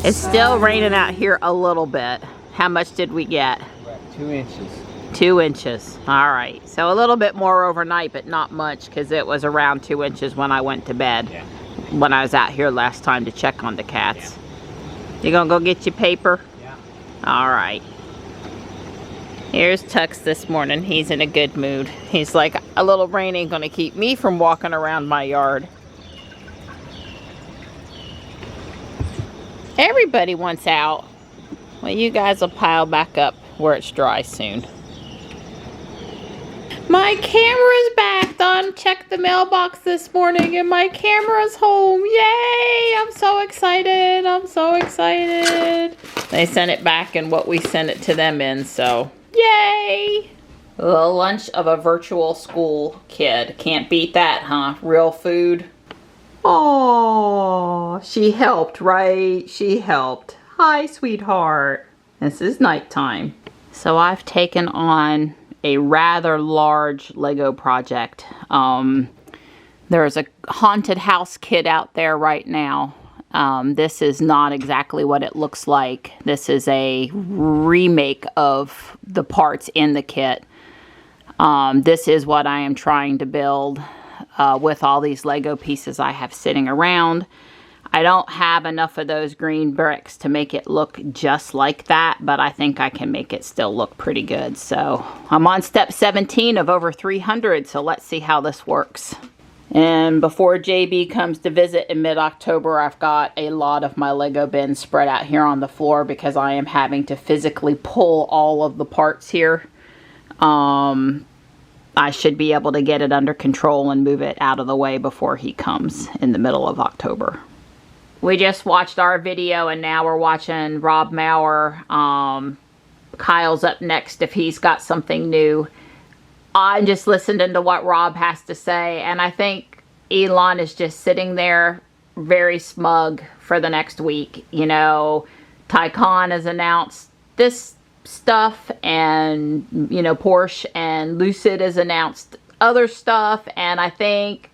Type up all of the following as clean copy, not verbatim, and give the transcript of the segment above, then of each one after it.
It's still raining out here a little bit. How much did we get? 2 inches. 2 inches. All right. So a little bit more overnight, but not much because it was around 2 inches when I went to bed. Yeah. When I was out here last time to check on the cats. Yeah. You gonna go get your paper? Yeah. All right. Here's Tux this morning. He's in a good mood. He's like, a little rain ain't gonna keep me from walking around my yard. Everybody wants out. Well, you guys will pile back up where it's dry soon. My camera's back. Don checked the mailbox this morning and my camera's home. Yay! I'm so excited. I'm so excited. They sent it back in what we sent it to them in, so yay! The lunch of a virtual school kid. Can't beat that, huh? Real food. Oh, she helped, right? She helped. Hi, sweetheart. This is nighttime. So I've taken on a rather large Lego project. There's a haunted house kit out there right now. This is not exactly what it looks like. This is a remake of the parts in the kit. This is what I am trying to build with all these Lego pieces I have sitting around. I don't have enough of those green bricks to make it look just like that, but I think I can make it still look pretty good. So I'm on step 17 of over 300, so let's see how this works. And before JB comes to visit in mid-October, I've got a lot of my Lego bins spread out here on the floor because I am having to physically pull all of the parts here. I should be able to get it under control and move it out of the way before he comes in the middle of October. We just watched our video and now we're watching Rob Maurer. Kyle's up next if he's got something new. I'm just listening to what Rob has to say, and I think Elon is just sitting there very smug for the next week. You know, Taycan has announced this stuff, and, you know, Porsche and Lucid has announced other stuff, and I think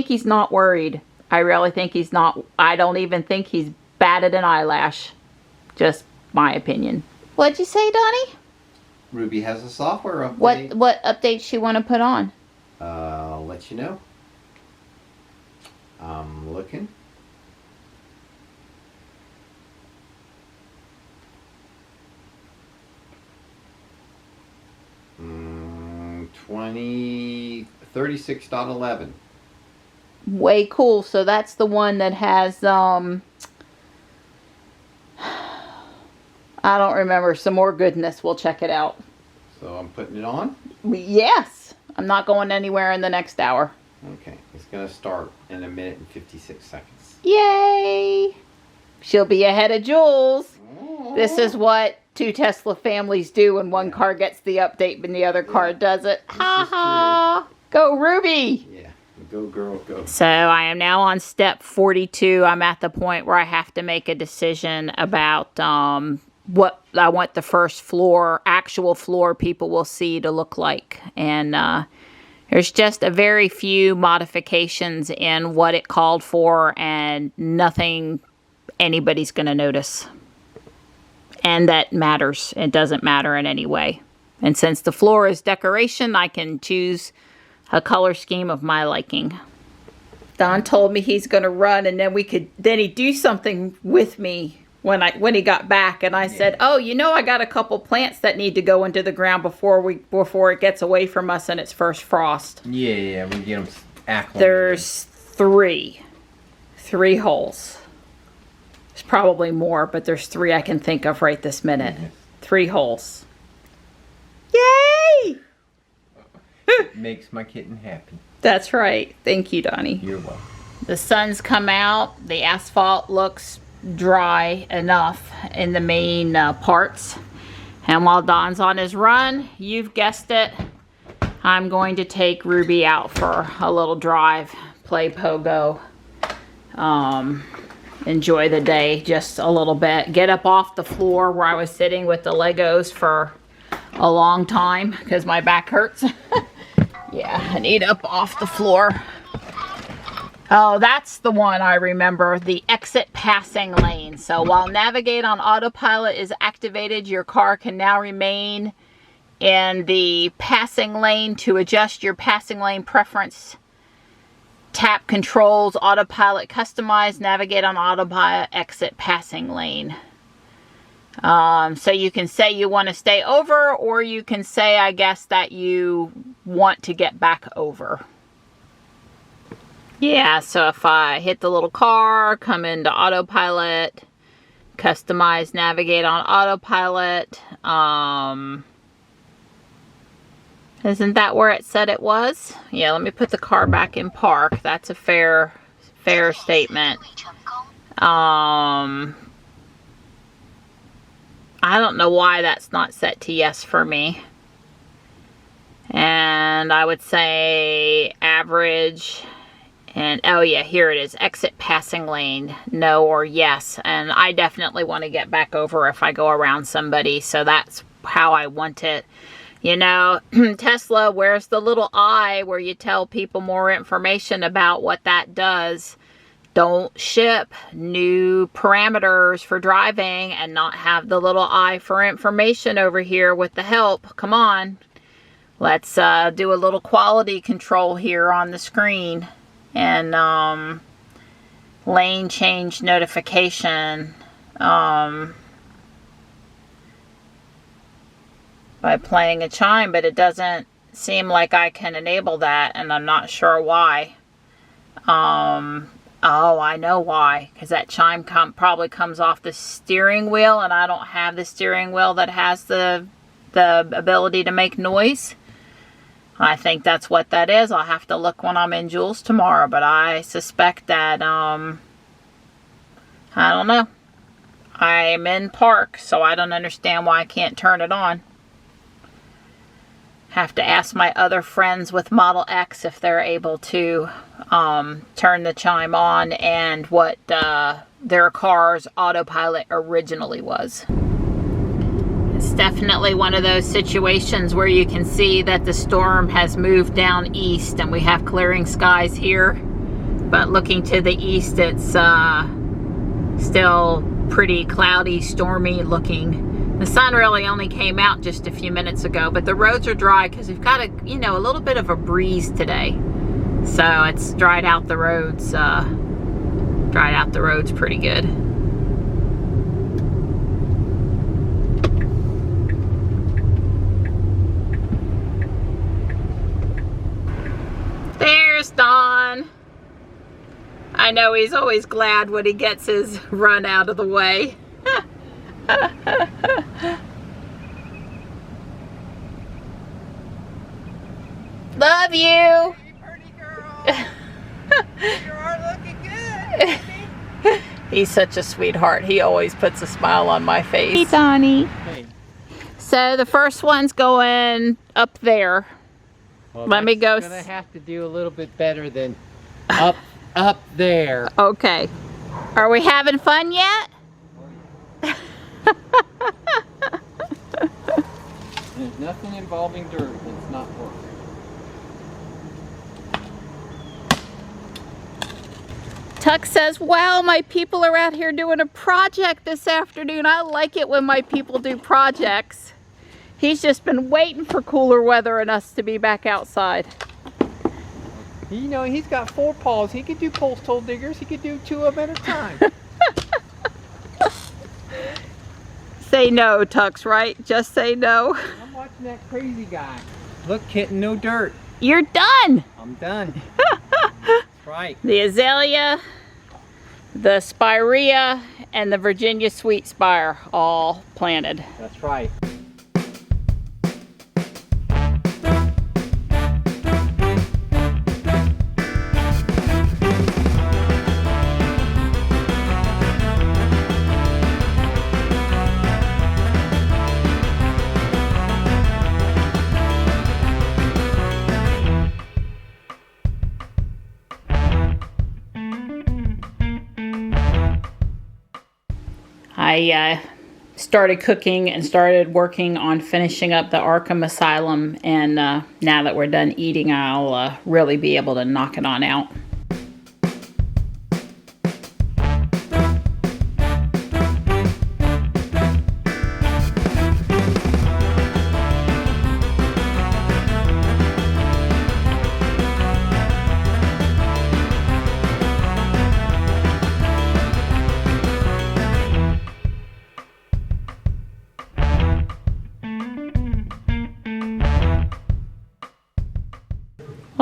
he's not worried. I really think he's not. I don't even think he's batted an eyelash. Just my opinion. What'd you say, Donnie? Ruby has a software update. What updates you want to put on? I'll let you know. I'm looking. Mm, 36.11. Way cool. So that's the one that has I don't remember, some more goodness. We'll check it out. So I'm putting it on? Yes. I'm not going anywhere in the next hour. Okay. It's going to start in 1 minute and 56 seconds. Yay! She'll be ahead of Jules. Oh. This is what 2 Tesla families do when one car gets the update but the other car doesn't. Ha ha! Go Ruby! Yeah. Go girl, go. So I am now on step 42. I'm at the point where I have to make a decision about what I want the first floor, actual floor people will see to look like. And there's just a very few modifications in what it called for and nothing anybody's going to notice. And that matters. It doesn't matter in any way. And since the floor is decoration, I can choose a color scheme of my liking. Don told me he's going to run, and then he'd do something with me when he got back, and I said, "Oh, you know, I got a couple plants that need to go into the ground before it gets away from us and its first frost." Yeah, we get them acclimated. There's three holes. There's probably more, but there's 3 I can think of right this minute. 3 holes. Yay! Makes my kitten happy. That's right. Thank you, Donnie. You're welcome. The sun's come out. The asphalt looks dry enough in the main parts. And while Don's on his run, you've guessed it, I'm going to take Ruby out for a little drive, play pogo, enjoy the day just a little bit, get up off the floor where I was sitting with the Legos for a long time because my back hurts. Yeah, I need up off the floor. Oh, that's the one I remember, the exit passing lane. So while navigate on autopilot is activated, your car can now remain in the passing lane. To adjust your passing lane preference, tap controls, autopilot customize, navigate on autopilot, exit passing lane. So you can say you want to stay over, or you can say, I guess, that you want to get back over. Yeah, so if I hit the little car, come into autopilot, customize, navigate on autopilot, isn't that where it said it was? Yeah, let me put the car back in park. That's a fair statement. I don't know why that's not set to yes for me. And I would say average. And oh yeah, here it is, exit passing lane, no or yes. And I definitely want to get back over if I go around somebody, so that's how I want it. You know, Tesla, where's the little I where you tell people more information about what that does? Don't ship new parameters for driving and not have the little I for information over here with the help. Come on, let's do a little quality control here on the screen. And lane change notification by playing a chime, but it doesn't seem like I can enable that, and I'm not sure why. Oh, I know why, because that chime probably comes off the steering wheel, and I don't have the steering wheel that has the ability to make noise. I think that's what that is. I'll have to look when I'm in Jules tomorrow, but I suspect that, I don't know. I'm in park, so I don't understand why I can't turn it on. Have to ask my other friends with Model X if they're able to turn the chime on and what their car's autopilot originally was. It's definitely one of those situations where you can see that the storm has moved down east and we have clearing skies here. But looking to the east, it's still pretty cloudy, stormy looking. The sun really only came out just a few minutes ago, but the roads are dry because we've got a little bit of a breeze today. So it's dried out the roads pretty good. There's Don. I know he's always glad when he gets his run out of the way. Love you. Hey, pretty girl. You are looking good. He's such a sweetheart. He always puts a smile on my face. Hey, Donnie. Hey. So the first one's going up there. Well, let me go. Gonna have to do a little bit better than up there. Okay. Are we having fun yet? There's nothing involving dirt that's not working. Tuck says, wow, my people are out here doing a project this afternoon. I like it when my people do projects. He's just been waiting for cooler weather and us to be back outside. You know, he's got 4 paws. He could do post hole diggers. He could do 2 of them at a time. Say no, Tux, right? Just say no. I'm watching that crazy guy. Look, kitten, no dirt. You're done. I'm done. That's right. The azalea, the spirea, and the Virginia sweet spire all planted. That's right. I started cooking and started working on finishing up the Arkham Asylum, and now that we're done eating, I'll really be able to knock it on out.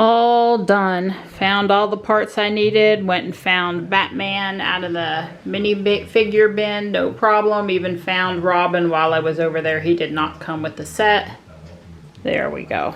All done. Found all the parts I needed. Went and found Batman out of the mini figure bin, no problem. Even found Robin while I was over there. He did not come with the set. There we go.